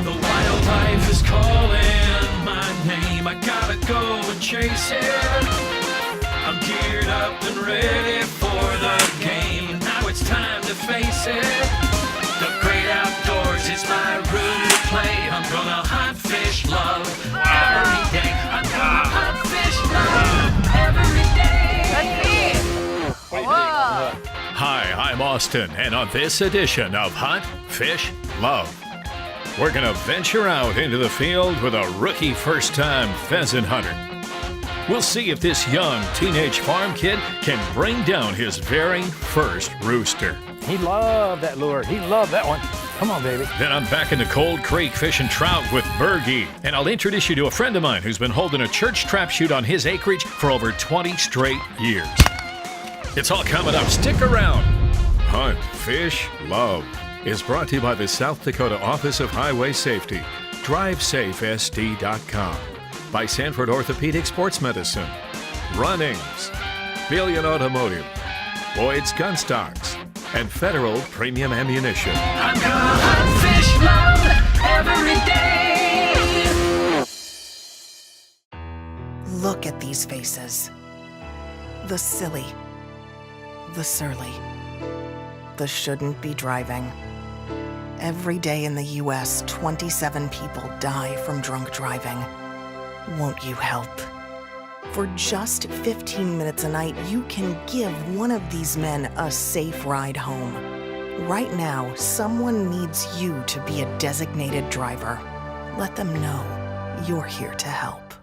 The wildlife is calling my name. I gotta go and chase it. I'm geared up and ready for the game. Now it's time to face it. The great outdoors is my room to play. I'm gonna hunt, fish, love every day. I'm gonna hunt, fish, love every day. That's me. Whoa. Hi, I'm Austin, and on this edition of Hunt, Fish, Love, we're going to venture out into the field with a rookie first-time pheasant hunter. We'll see if this young teenage farm kid can bring down his very first rooster. He loved that lure. He loved that one. Come on, baby. Then I'm back in the Cold Creek fishing trout with Bergie, and I'll introduce you to a friend of mine who's been holding a church trap shoot on his acreage for over 20 straight years. It's all coming up. Stick around. Hunt, Fish, Love is brought to you by the South Dakota Office of Highway Safety, DriveSafeSD.com, by Sanford Orthopedic Sports Medicine, Runnings, Billion Automotive, Boyd's Gun Stocks, and Federal Premium Ammunition. I'm gonna hunt, fish, love every day. Look at these faces. The silly. The surly. The shouldn't be driving. Every day in the U.S., 27 people die from drunk driving. Won't you help? For just 15 minutes a night, you can give one of these men a safe ride home. Right now, someone needs you to be a designated driver. Let them know you're here to help.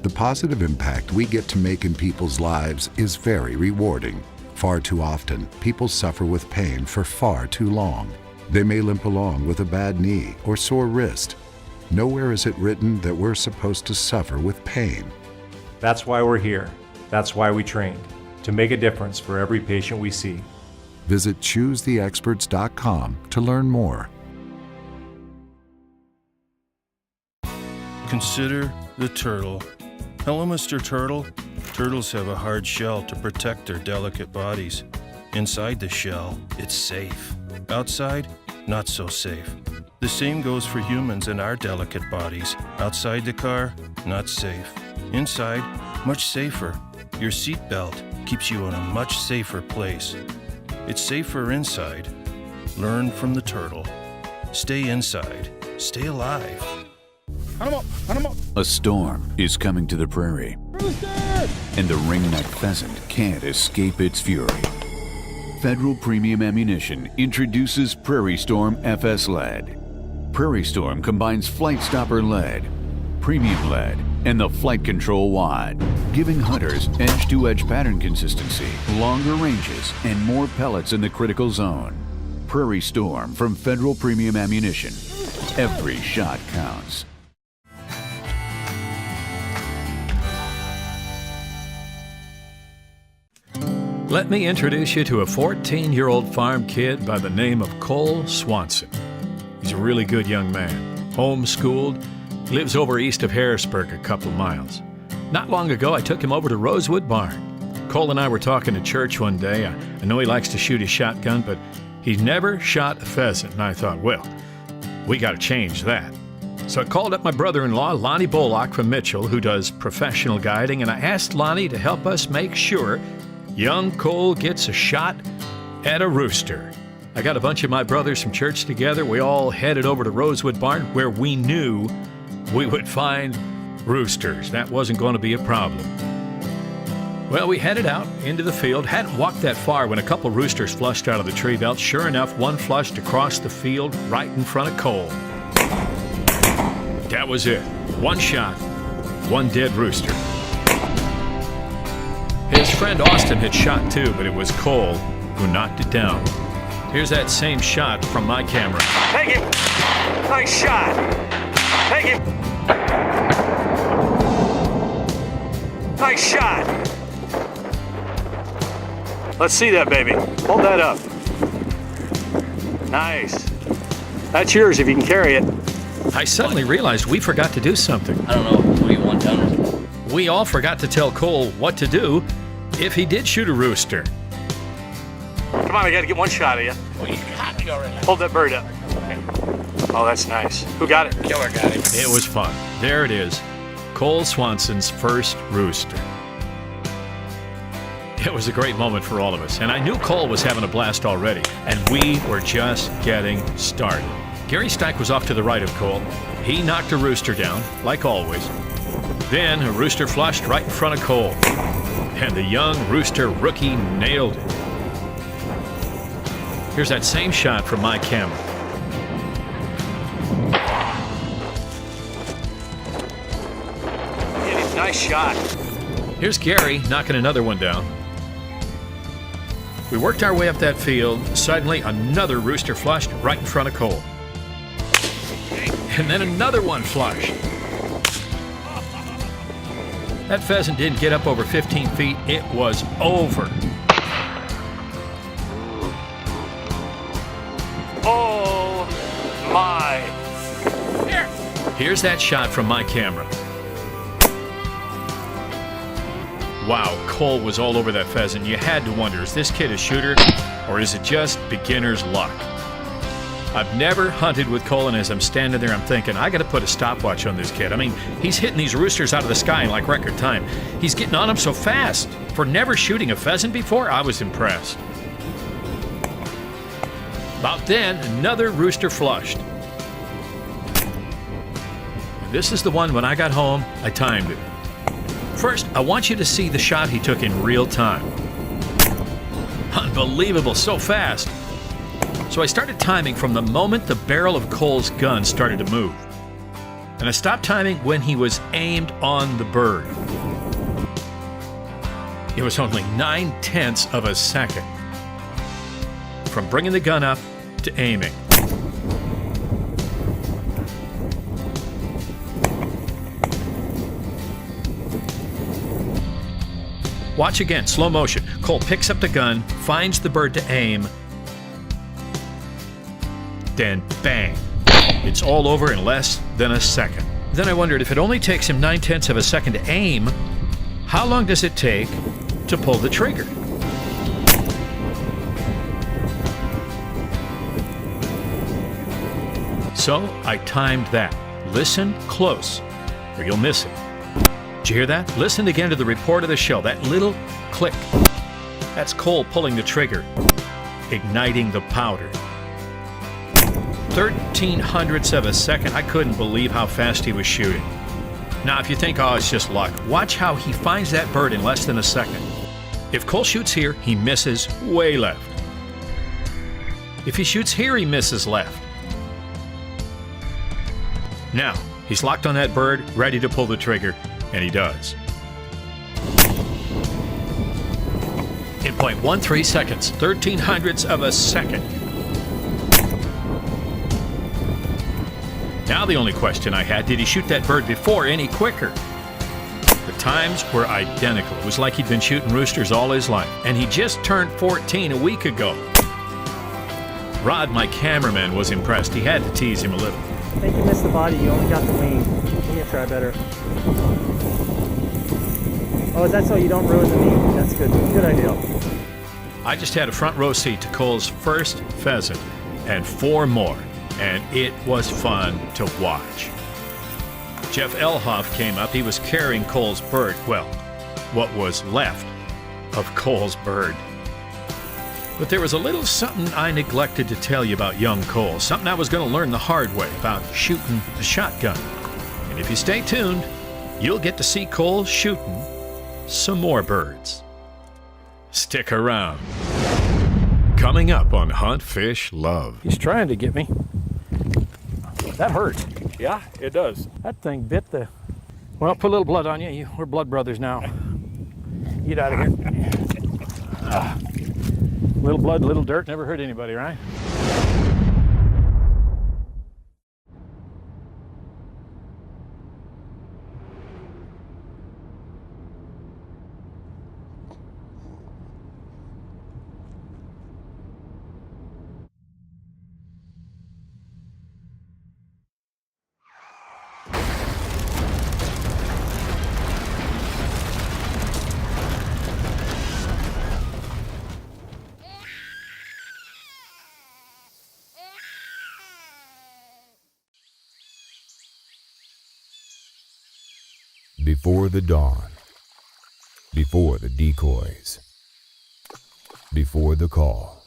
The positive impact we get to make in people's lives is very rewarding. Far too often, people suffer with pain for far too long. They may limp along with a bad knee or sore wrist. Nowhere is it written that we're supposed to suffer with pain. That's why we're here. That's why we trained, to make a difference for every patient we see. Visit ChooseTheExperts.com to learn more. Consider the turtle. Hello, Mr. Turtle. Turtles have a hard shell to protect their delicate bodies. Inside the shell, it's safe. Outside, not so safe. The same goes for humans and our delicate bodies. Outside the car, not safe. Inside, much safer. Your seatbelt keeps you in a much safer place. It's safer inside. Learn from the turtle. Stay inside. Stay alive. A storm is coming to the prairie, and the ringneck pheasant can't escape its fury. Federal Premium Ammunition introduces Prairie Storm FS Lead. Prairie Storm combines Flight Stopper lead, premium lead, and the Flight Control wad, giving hunters edge-to-edge pattern consistency, longer ranges, and more pellets in the critical zone. Prairie Storm from Federal Premium Ammunition. Every shot counts. Let me introduce you to a 14-year-old farm kid by the name of Cole Swanson. He's a really good young man, homeschooled, lives over east of Harrisburg a couple miles. Not long ago, I took him over to Rosewood Barn. Cole and I were talking to church one day. I know he likes to shoot his shotgun, but he's never shot a pheasant, and I thought, well, we got to change that. So I called up my brother-in-law, Lonnie Bullock from Mitchell, who does professional guiding, and I asked Lonnie to help us make sure young Cole gets a shot at a rooster. I got a bunch of my brothers from church together. We all headed over to Rosewood Barn, where we knew we would find roosters. That wasn't going to be a problem. Well, we headed out into the field. Hadn't walked that far when a couple roosters flushed out of the tree belt. Sure enough, one flushed across the field right in front of Cole. That was it. One shot, one dead rooster. His friend Austin had shot too, but it was Cole who knocked it down. Here's that same shot from my camera. Take him. Nice shot. Take him. Nice shot. Let's see that, baby. Hold that up. Nice. That's yours if you can carry it. I suddenly realized we forgot to do something. I don't know. What do you want done? We all forgot to tell Cole what to do if he did shoot a rooster. Come on, I got to get one shot of you. Well, you got Hold that bird up. Oh, that's nice. Who got it? Killer got him. It was fun. There it is. Cole Swanson's first rooster. It was a great moment for all of us, and I knew Cole was having a blast already, and we were just getting started. Gary Stack was off to the right of Cole. He knocked a rooster down, like always. Then a rooster flushed right in front of Cole, and the young rooster rookie nailed it. Here's that same shot from my camera. Nice shot. Here's Gary knocking another one down. We worked our way up that field. Suddenly, another rooster flushed right in front of Cole. And then another one flushed. That pheasant didn't get up over 15 feet. It was over. Oh, my. Here's that shot from my camera. Wow, Cole was all over that pheasant. You had to wonder, is this kid a shooter or is it just beginner's luck? I've never hunted with Cole, and as I'm standing there, I'm thinking, I got to put a stopwatch on this kid. I mean, he's hitting these roosters out of the sky in like record time. He's getting on them so fast. For never shooting a pheasant before, I was impressed. About then, another rooster flushed. This is the one when I got home, I timed it. First, I want you to see the shot he took in real time. Unbelievable, so fast. So I started timing from the moment the barrel of Cole's gun started to move. And I stopped timing when he was aimed on the bird. It was only 9/10 of a second from bringing the gun up to aiming. Watch again, slow motion. Cole picks up the gun, finds the bird to aim, then bang. It's all over in less than a second. Then I wondered, if it only takes him 9/10 of a second to aim, how long does it take to pull the trigger? So I timed that. Listen close, or you'll miss it. Did you hear that? Listen again to the report of the shell, that little click. That's Cole pulling the trigger, igniting the powder. 13/100ths of a second. I couldn't believe how fast he was shooting. Now, if you think, oh, it's just luck, watch how he finds that bird in less than a second. If Cole shoots here, he misses way left. If he shoots here, he misses left. Now, he's locked on that bird, ready to pull the trigger, and he does. In 0.13 seconds, 13/100ths of a second. Now the only question I had, did he shoot that bird before any quicker? The times were identical. It was like he'd been shooting roosters all his life, and he just turned 14 a week ago. Rod, my cameraman, was impressed. He had to tease him a little. I think you missed the body, you only got the wing. You need to try better. Oh, that's so you don't ruin the meat. That's good. Good idea. I just had a front row seat to Cole's first pheasant and 4 more, and it was fun to watch. Jeff Elhoff came up. He was carrying Cole's bird. Well, what was left of Cole's bird. But there was a little something I neglected to tell you about young Cole, something I was going to learn the hard way about shooting a shotgun. And if you stay tuned, you'll get to see Cole shooting some more birds. Stick around. Coming up on Hunt, Fish, Love. He's trying to get me. That hurt. Yeah, it does. That thing bit the... Well, put a little blood on you. We're blood brothers now. Get out of here. Little blood, little dirt, never hurt anybody, right? Before the dawn, before the decoys, before the call.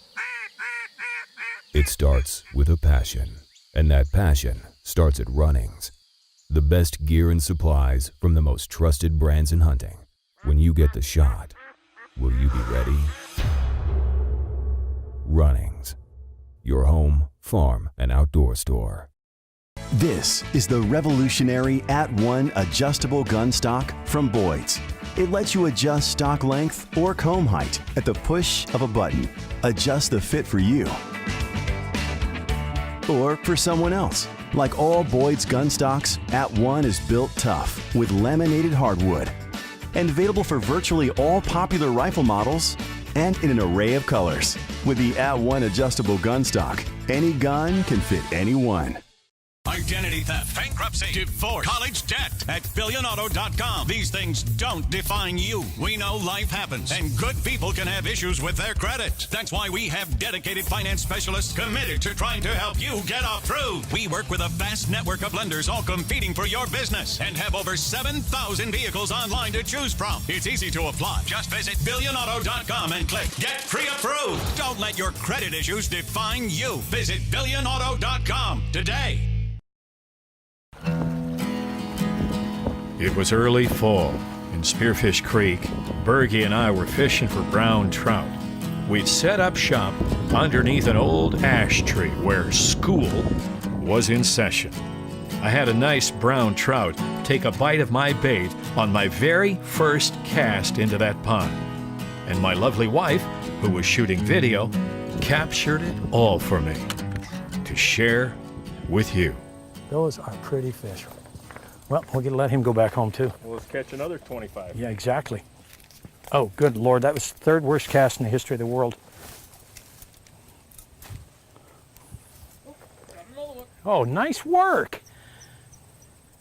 It starts with a passion, and that passion starts at Runnings. The best gear and supplies from the most trusted brands in hunting. When you get the shot, will you be ready? Runnings, your home, farm, and outdoor store. This is the revolutionary At-One adjustable gun stock from Boyd's. It lets you adjust stock length or comb height at the push of a button. Adjust the fit for you or for someone else. Like all Boyd's gun stocks, At-One is built tough with laminated hardwood and available for virtually all popular rifle models and in an array of colors. With the At-One adjustable gun stock, any gun can fit anyone. Identity theft, bankruptcy, divorce, college debt. At BillionAuto.com, these things don't define you. We know life happens, and good people can have issues with their credit. That's why we have dedicated finance specialists committed to trying to help you get approved. We work with a vast network of lenders all competing for your business and have over 7,000 vehicles online to choose from. It's easy to apply. Just visit BillionAuto.com and click Get Pre-Approved. Don't let your credit issues define you. Visit BillionAuto.com today. It was early fall in Spearfish Creek. Bergie and I were fishing for brown trout. We'd set up shop underneath an old ash tree where school was in session. I had a nice brown trout take a bite of my bait on my very first cast into that pond. And my lovely wife, who was shooting video, captured it all for me to share with you. Those are pretty fish. Well, we're going to let him go back home, too. Well, let's catch another 25. Yeah, exactly. Oh, good Lord. That was the third worst cast in the history of the world. Oh, nice work.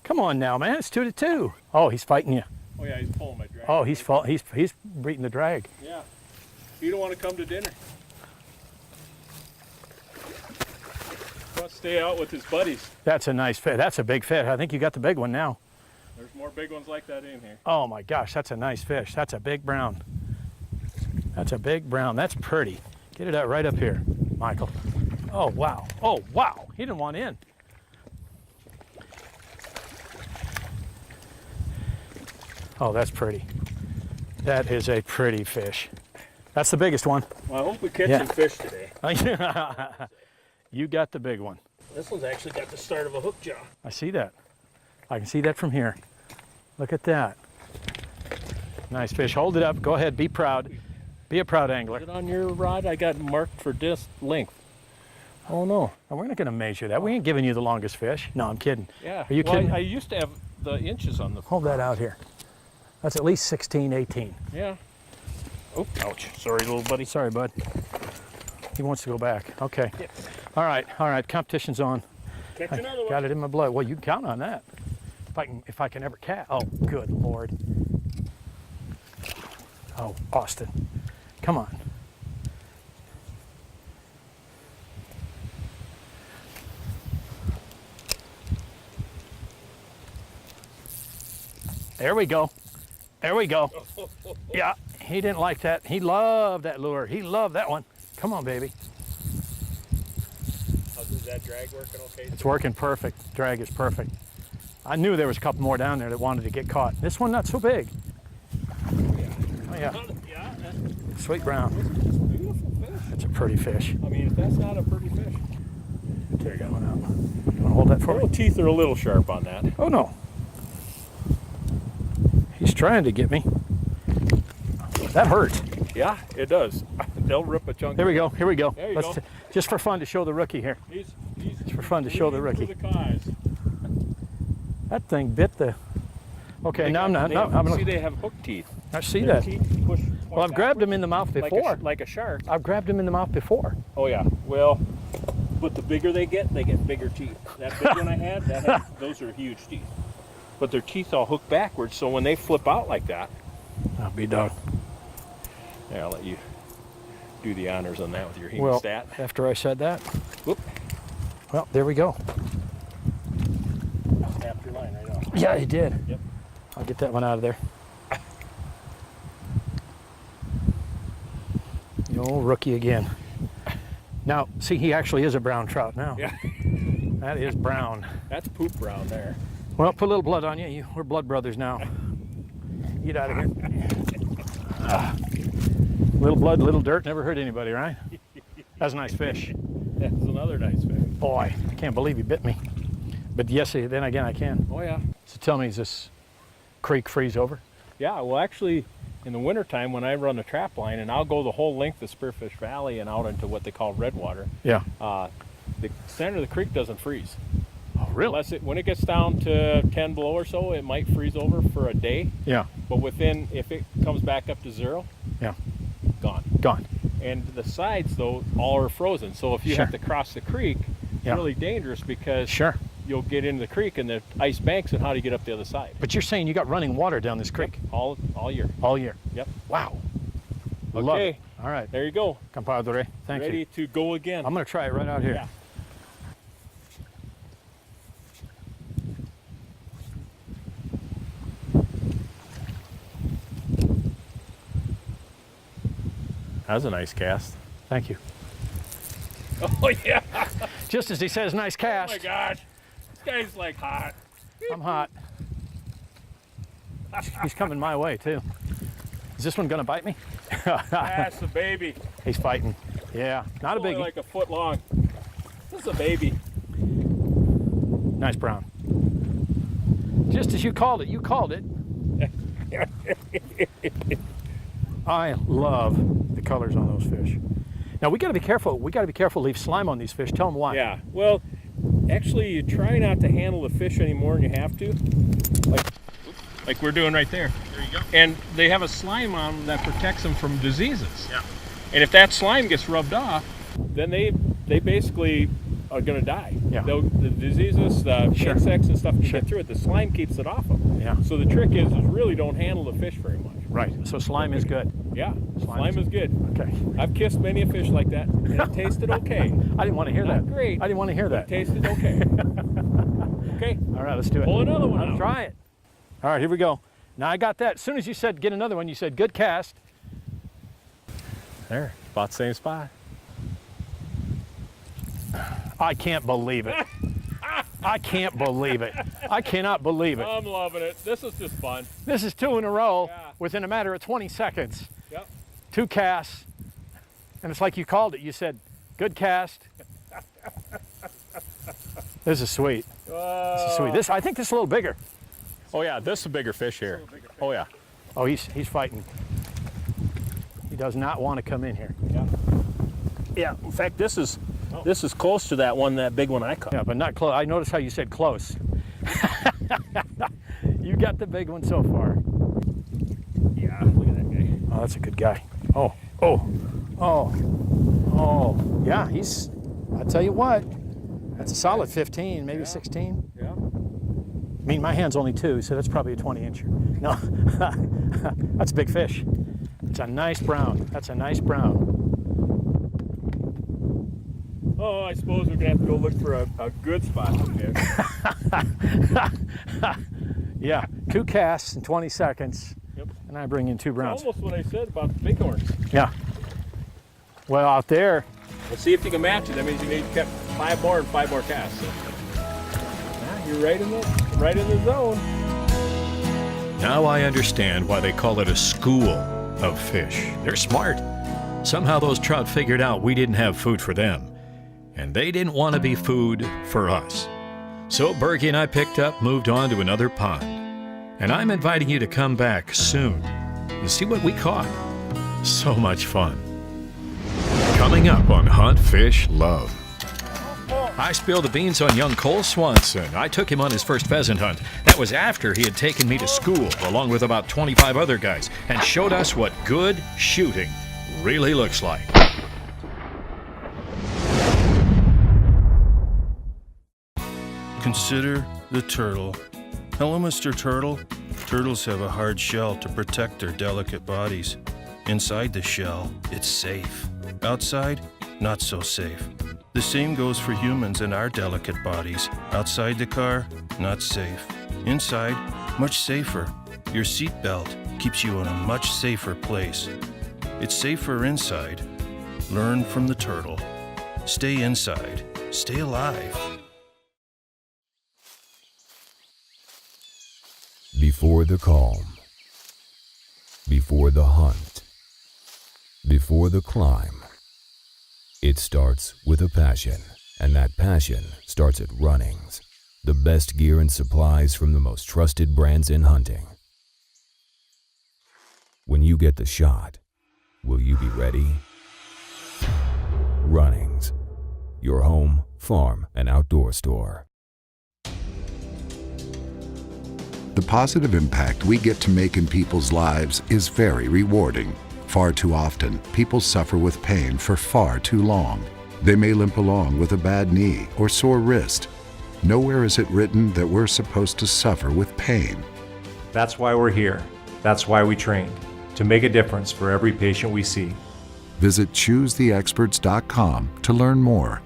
Come on now, man. It's 2-2. Oh, he's fighting you. Oh, yeah, he's pulling my drag. Oh, he's beating the drag. Yeah. You don't want to come to dinner. Stay out with his buddies. That's a nice fish. That's a big fish. I think you got the big one now. There's more big ones like that in here. Oh my gosh, that's a nice fish. That's a big brown. That's a big brown. That's pretty. Get it out right up here, Michael. Oh wow. Oh wow. He didn't want in. Oh, that's pretty. That is a pretty fish. That's the biggest one. Well, I hope we catch some fish today. You got the big one. This one's actually got the start of a hook jaw. I see that. I can see that from here. Look at that. Nice fish. Hold it up. Go ahead. Be proud. Be a proud angler. Is it on your rod? I got marked for disc length. Oh, no. We're not going to measure that. We ain't giving you the longest fish. No, I'm kidding. Yeah. Are you kidding? I used to have the inches on the... Hold that out here. That's at least 16, 18. Yeah. Oh, ouch. Sorry, little buddy. Sorry, bud. He wants to go back. Okay. Yep. All right. Competition's on. Catch another one. Got it in my blood. Well, you can count on that. If I can ever catch. Oh, good Lord. Oh, Austin. Come on. There we go. There we go. Yeah, he didn't like that. He loved that lure. He loved that one. Come on, baby. Is that drag working okay? It's working perfect. Drag is perfect. I knew there was a couple more down there that wanted to get caught. This one not so big. Oh yeah. Sweet brown. Beautiful fish. That's a pretty fish. I mean, if that's not a pretty fish. There you go. One out. You want to hold that for me? The teeth are a little sharp on that. Oh no. He's trying to get me. That hurt. Yeah, it does. They'll rip a chunk. Here we go. Here we go. There you go. Just for fun to show the rookie here. Just for fun to show the rookie. That thing bit the. Okay, now I'm not. No, I'm see, they have hook teeth. I see that. Well, I've grabbed him in the mouth before. Like a shark. I've grabbed him in the mouth before. Oh yeah. Well, but the bigger they get bigger teeth. That big one I had, those are huge teeth. But their teeth all hook backwards, so when they flip out like that. I'll be done. Yeah, I'll let you do the honors on that with your hemostat. Well, after I said that. Whoop. Well, there we go. Snapped your line right off. Yeah, he did. Yep. I'll get that one out of there. The old rookie again. Now, see, he actually is a brown trout now. Yeah. That is brown. That's poop brown there. Well, put a little blood on you. We're blood brothers now. Get out of here. Little blood, little dirt, never hurt anybody, right? That's a nice fish. That's another nice fish. Boy, I can't believe he bit me. But yes, then again, I can. Oh, yeah. So tell me, is this creek freeze over? Yeah, well, actually, in the wintertime when I run the trap line, and I'll go the whole length of Spearfish Valley and out into what they call Redwater, Yeah. the center of the creek doesn't freeze. Oh, really? Unless when it gets down to 10 below or so, it might freeze over for a day. Yeah. But if it comes back up to 0, Yeah. gone. Gone. And the sides, though, all are frozen. So if you Sure. have to cross the creek, it's Yeah. really dangerous because Sure. you'll get into the creek and the ice banks, and how do you get up the other side? But you're saying you got running water down this creek? Yep, all year. All year? Yep. Wow. Okay. Love it. All right. There you go. Compadre, thank Ready you. to go again. I'm going to try it right out here. Yeah. That was a nice cast. Thank you. Oh, yeah. Just as he says, nice Oh, cast. my gosh. This guy's like hot. I'm hot. He's coming my way, too. Is this one going to bite me? That's a baby. He's fighting. Yeah, not a Only biggie. like a foot long. This is a baby. Nice brown. Just as you called it. You called it. I love the colors on those fish. Now we got to be careful. We got to be careful to leave slime on these fish. Tell them why. Yeah. Well, actually, you try not to handle the fish any more than you have to. Like we're doing right there. There you go. And they have a slime on them that protects them from diseases. Yeah. And if that slime gets rubbed off, then they basically are going to die. Yeah. The diseases, the Sure. insects and stuff can Sure. get through it. The slime keeps it off them. Yeah. So the trick is really don't handle the fish very much. Right. So slime is good. Yeah. Slime Slime is good. Okay. I've kissed many a fish like that, and it tasted okay. I didn't want to hear Not that. great. I didn't want to hear It that. tasted okay. Okay. All right, let's do it. Pull another one Let's out. try it. All right, here we go. Now I got that. As soon as you said get another one, you said good cast. There. About the same spot. I can't believe it. I can't believe it. I cannot believe it. I'm loving it. This is just fun. This is 2 in a row Yeah. within a matter of 20 seconds. Yep. 2 casts. And it's like you called it. You said, good cast. This is sweet. This is sweet. I think this is a little bigger. Oh yeah, this is a bigger fish here. Oh yeah. Oh, he's fighting. He does not want to come in here. Yeah. Yeah. In fact, this is close to that big one I caught. Yeah, but not close. I noticed how you said close. You got the big one so far. Yeah. Look at that guy. Oh, that's a good guy. Oh. Yeah, I tell you what, that's a solid 15, maybe 16. Yeah. I mean, my hand's only 2, so that's probably a 20-incher. No, that's a big fish. It's a nice brown. That's a nice brown. Oh, I suppose we're gonna have to go look for a good spot to fish. Yeah, 2 casts in 20 seconds. Yep. And I bring in 2 browns. Almost what I said about the bighorns. Yeah. Well, out there, Let's see if you can match it. That means you need to keep 5 more and 5 more casts. So. Yeah, you're right in the zone. Now I understand why they call it a school of fish. They're smart. Somehow those trout figured out we didn't have food for them, and they didn't want to be food for us. So Bergie and I picked up, moved on to another pond. And I'm inviting you to come back soon and see what we caught. So much fun. Coming up on Hunt, Fish, Love. I spilled the beans on young Cole Swanson. I took him on his first pheasant hunt. That was after he had taken me to school, along with about 25 other guys, and showed us what good shooting really looks like. Consider the turtle. Hello, Mr. Turtle. Turtles have a hard shell to protect their delicate bodies. Inside the shell, it's safe. Outside, not so safe. The same goes for humans and our delicate bodies. Outside the car, not safe. Inside, much safer. Your seatbelt keeps you in a much safer place. It's safer inside. Learn from the turtle. Stay inside. Stay alive. Before the calm, before the hunt, before the climb, it starts with a passion, and that passion starts at Runnings, the best gear and supplies from the most trusted brands in hunting. When you get the shot, will you be ready? Runnings, your home, farm, and outdoor store. The positive impact we get to make in people's lives is very rewarding. Far too often, people suffer with pain for far too long. They may limp along with a bad knee or sore wrist. Nowhere is it written that we're supposed to suffer with pain. That's why we're here. That's why we trained, to make a difference for every patient we see. Visit ChooseTheExperts.com to learn more.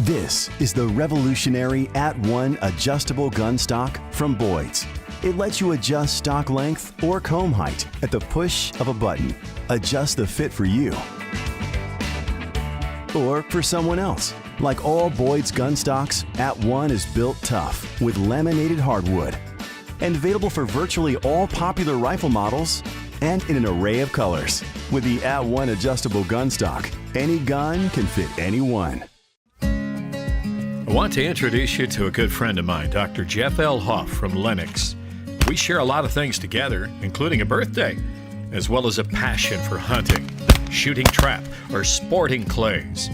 This is the revolutionary At-One adjustable gun stock from Boyd's. It lets you adjust stock length or comb height at the push of a button. Adjust the fit for you or for someone else. Like all Boyd's gun stocks, At-One is built tough with laminated hardwood and available for virtually all popular rifle models and in an array of colors. With the At-One adjustable gun stock, any gun can fit anyone. I want to introduce you to a good friend of mine, Dr. Jeff L. Hoff from Lennox. We share a lot of things together, including a birthday, as well as a passion for hunting, shooting trap, or sporting clays.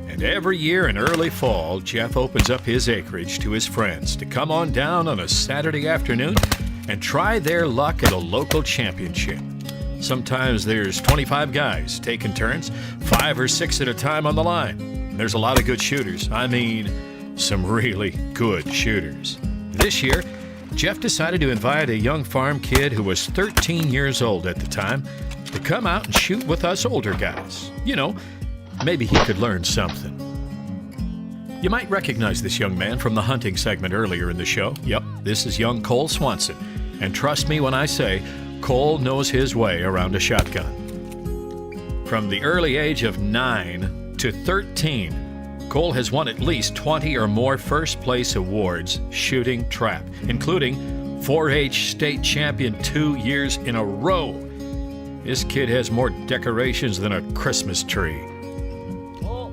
And every year in early fall, Jeff opens up his acreage to his friends to come on down on a Saturday afternoon and try their luck at a local championship. Sometimes there's 25 guys taking turns, 5 or 6 at a time on the line. There's a lot of good shooters. I mean, some really good shooters. This year, Jeff decided to invite a young farm kid who was 13 years old at the time to come out and shoot with us older guys. You know, maybe he could learn something. You might recognize this young man from the hunting segment earlier in the show. Yep, this is young Cole Swanson. And trust me when I say, Cole knows his way around a shotgun. From the early age of 9 to 13, Cole has won at least 20 or more first-place awards shooting trap, including 4-H state champion 2 years in a row. This kid has more decorations than a Christmas tree.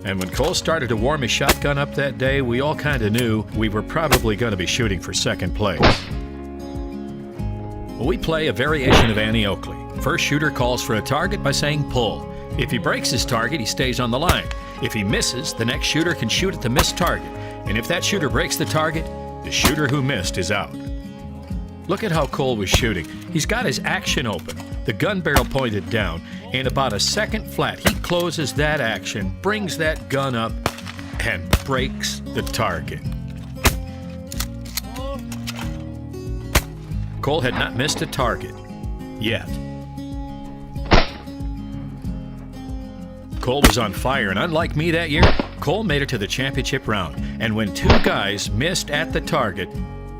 And when Cole started to warm his shotgun up that day, we all kind of knew we were probably going to be shooting for second place. Well, we play a variation of Annie Oakley. First shooter calls for a target by saying pull. If he breaks his target, he stays on the line. If he misses, the next shooter can shoot at the missed target. And if that shooter breaks the target, the shooter who missed is out. Look at how Cole was shooting. He's got his action open, the gun barrel pointed down. In about a second flat, he closes that action, brings that gun up, and breaks the target. Cole had not missed a target yet. Cole was on fire, and unlike me that year, Cole made it to the championship round. And when 2 guys missed at the target,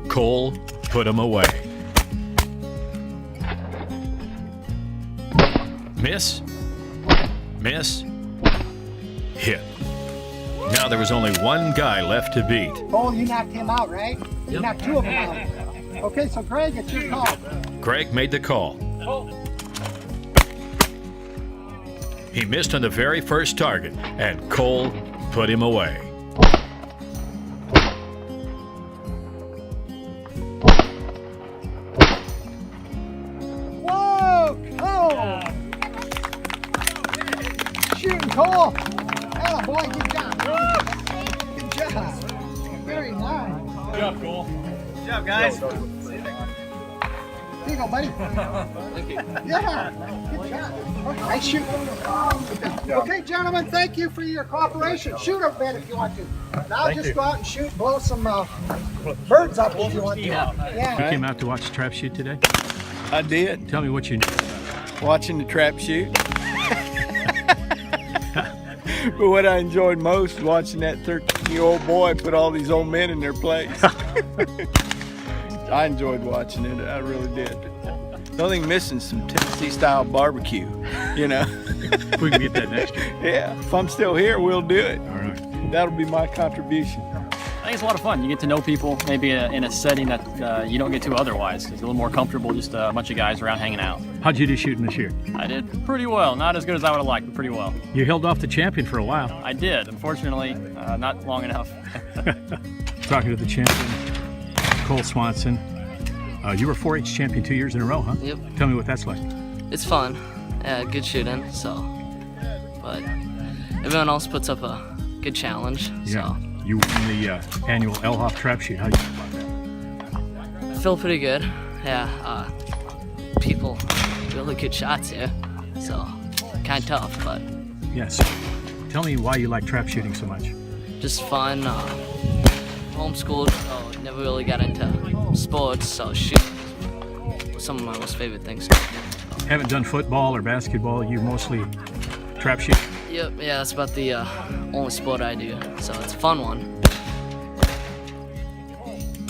Cole put them away. Miss, miss, hit. Now there was only 1 guy left to beat. Oh, you knocked him out, right? You knocked 2 of them out. Okay, so Greg, it's your call. Greg made the call. He missed on the very first target, and Cole put him away. Whoa, Cole! Shooting Cole! Oh boy, good job. Good job. Very nice. Good job, Cole. Good job, guys. Here you go, buddy. Thank you. Yeah, good job. Nice shoot. Okay, gentlemen, thank you for your cooperation. Shoot a bit if you want to. Now just go out and shoot, blow some birds up if you want to. Yeah. You came out to watch the trap shoot today? I did. Tell me what you knew. Watching the trap shoot. But what I enjoyed most was watching that 13-year-old boy put all these old men in their place. I enjoyed watching it. I really did. The only thing missing is some Tennessee-style barbecue, you know. We can get that next year. Yeah, if I'm still here, we'll do it. All right. That'll be my contribution. I think it's a lot of fun. You get to know people, maybe in a setting that you don't get to otherwise. It's a little more comfortable, just a bunch of guys around hanging out. How'd you do shooting this year? I did pretty well. Not as good as I would have liked, but pretty well. You held off the champion for a while. I did. Unfortunately, not long enough. Talking to the champion, Cole Swanson. You were 4-H champion 2 years in a row, huh? Yep. Tell me what that's like. It's fun. Yeah, good shooting, so. But everyone else puts up a good challenge, Yeah. so. You won the annual Elhoff trap shoot. How do you feel about that? I feel pretty good. Yeah, people really good shots here, so kind of tough, but. Yes. Tell me why you like trap shooting so much. Just fun. Homeschooled, so never really got into sports, so shooting was some of my most favorite things. Haven't done football or basketball. You mostly trap shoot. Yep, yeah, that's about the only sport I do, so it's a fun one.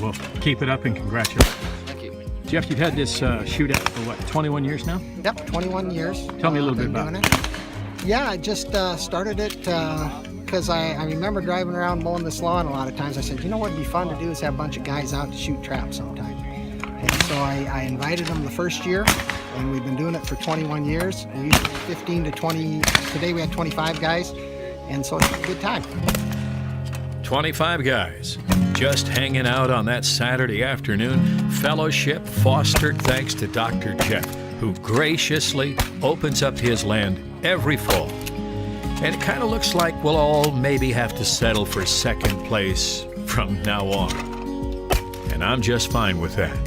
Well, keep it up and congratulations. Thank you. Jeff, you've had this shootout for what, 21 years now? Yep, 21 years. Tell me a little bit been about doing it. Yeah, I just started it because I remember driving around mowing this lawn a lot of times. I said, you know what would be fun to do is have a bunch of guys out to shoot traps sometime. And so I invited them the first year, and we've been doing it for 21 years. We usually 15 to 20, today we had 25 guys, and so it's a good time. 25 guys just hanging out on that Saturday afternoon. Fellowship fostered thanks to Dr. Jeff, who graciously opens up his land every fall. And it kind of looks like we'll all maybe have to settle for second place from now on. And I'm just fine with that,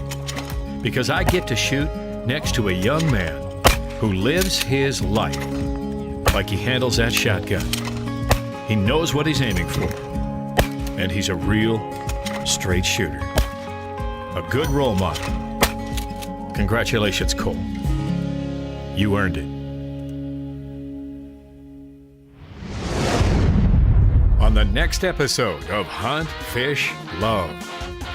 because I get to shoot next to a young man who lives his life like he handles that shotgun. He knows what he's aiming for, and he's a real straight shooter. A good role model. Congratulations, Cole. You earned it. On the next episode of Hunt, Fish, Love,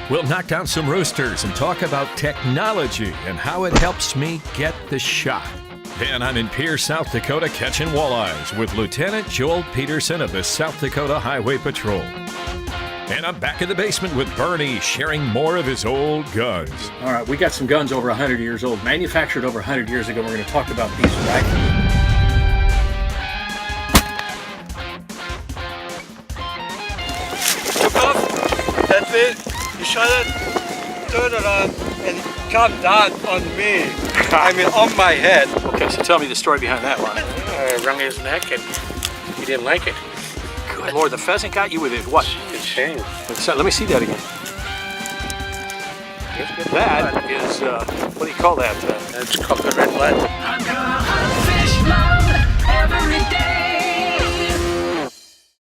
we'll knock down some roosters and talk about technology and how it helps me get the shot. Then I'm in Pierre, South Dakota, catching walleyes with Lieutenant Joel Peterson of the South Dakota Highway Patrol. And I'm back in the basement with Bernie, sharing more of his old guns. All right, we got some guns over 100 years old, manufactured over 100 years ago. We're going to talk about these rifles. That's it. You shot it, turn it on, and come down on me. I mean, on my head. Okay, so tell me the story behind that one. I wrung his neck and he didn't like it. Good Lord, the pheasant got you with it. What? It's shame. Let me see that again. That is, what do you call that? It's called the red blood. I'm gonna